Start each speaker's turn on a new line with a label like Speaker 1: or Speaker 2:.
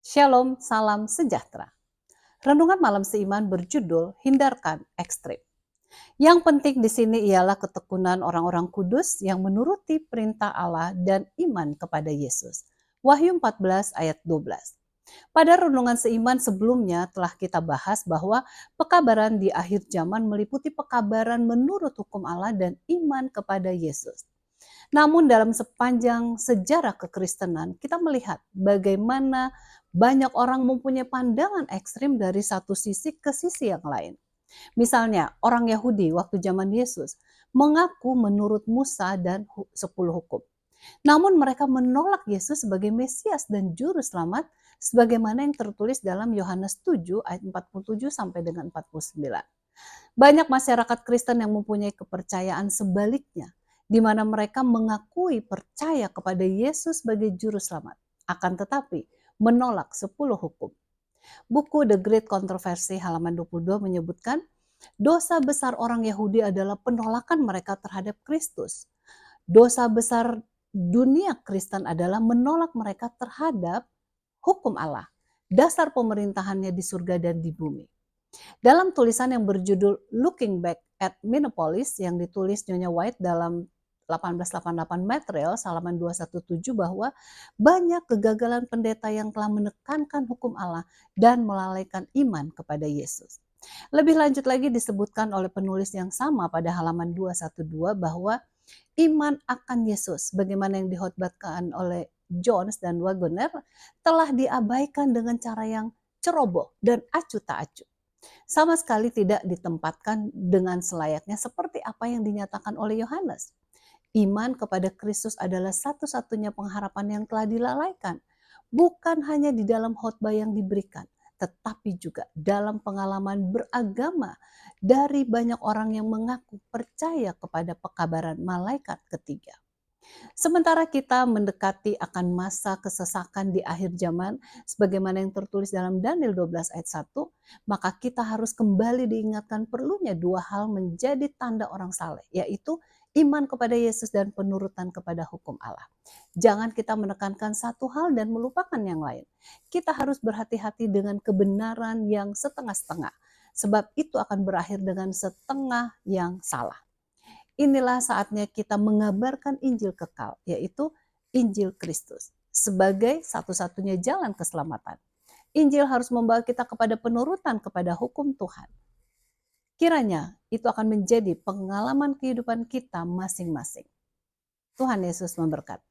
Speaker 1: Shalom, salam sejahtera. Renungan malam seiman berjudul Hindarkan Ekstrim. Yang penting di sini ialah ketekunan orang-orang kudus yang menuruti perintah Allah dan iman kepada Yesus. Wahyu 14 ayat 12. Pada renungan seiman sebelumnya telah kita bahas bahwa pekabaran di akhir zaman meliputi pekabaran menurut hukum Allah dan iman kepada Yesus. Namun dalam sepanjang sejarah kekristenan, kita melihat bagaimana banyak orang mempunyai pandangan ekstrim dari satu sisi ke sisi yang lain. Misalnya, orang Yahudi waktu zaman Yesus mengaku menurut Musa dan 10 hukum. Namun mereka menolak Yesus sebagai Mesias dan Juru Selamat sebagaimana yang tertulis dalam Yohanes 7 ayat 47 sampai dengan 49. Banyak masyarakat Kristen yang mempunyai kepercayaan sebaliknya, di mana mereka mengakui percaya kepada Yesus sebagai Juru Selamat, akan tetapi menolak 10 hukum. Buku The Great Controversy halaman 22 menyebutkan, dosa besar orang Yahudi adalah penolakan mereka terhadap Kristus. Dosa besar dunia Kristen adalah menolak mereka terhadap hukum Allah, dasar pemerintahannya di surga dan di bumi. Dalam tulisan yang berjudul Looking Back at Minneapolis yang ditulis Nyonya White dalam 1888 Materials halaman 217 bahwa banyak kegagalan pendeta yang telah menekankan hukum Allah dan melalaikan iman kepada Yesus. Lebih lanjut lagi disebutkan oleh penulis yang sama pada halaman 212 bahwa iman akan Yesus bagaimana yang dihotbatkan oleh Jones dan Wagoner telah diabaikan dengan cara yang ceroboh dan acuh tak acuh. Sama sekali tidak ditempatkan dengan selayaknya seperti apa yang dinyatakan oleh Yohanes. Iman kepada Kristus adalah satu-satunya pengharapan yang telah dilalaikan. Bukan hanya di dalam khotbah yang diberikan, tetapi juga dalam pengalaman beragama dari banyak orang yang mengaku percaya kepada pekabaran malaikat ketiga. Sementara kita mendekati akan masa kesesakan di akhir zaman, sebagaimana yang tertulis dalam Daniel 12 ayat 1, maka kita harus kembali diingatkan perlunya dua hal menjadi tanda orang saleh, yaitu iman kepada Yesus dan penurutan kepada hukum Allah. Jangan kita menekankan satu hal dan melupakan yang lain. Kita harus berhati-hati dengan kebenaran yang setengah-setengah, sebab itu akan berakhir dengan setengah yang salah. Inilah saatnya kita mengabarkan Injil kekal, yaitu Injil Kristus, sebagai satu-satunya jalan keselamatan. Injil harus membawa kita kepada penurutan kepada hukum Tuhan. Kiranya itu akan menjadi pengalaman kehidupan kita masing-masing. Tuhan Yesus memberkati.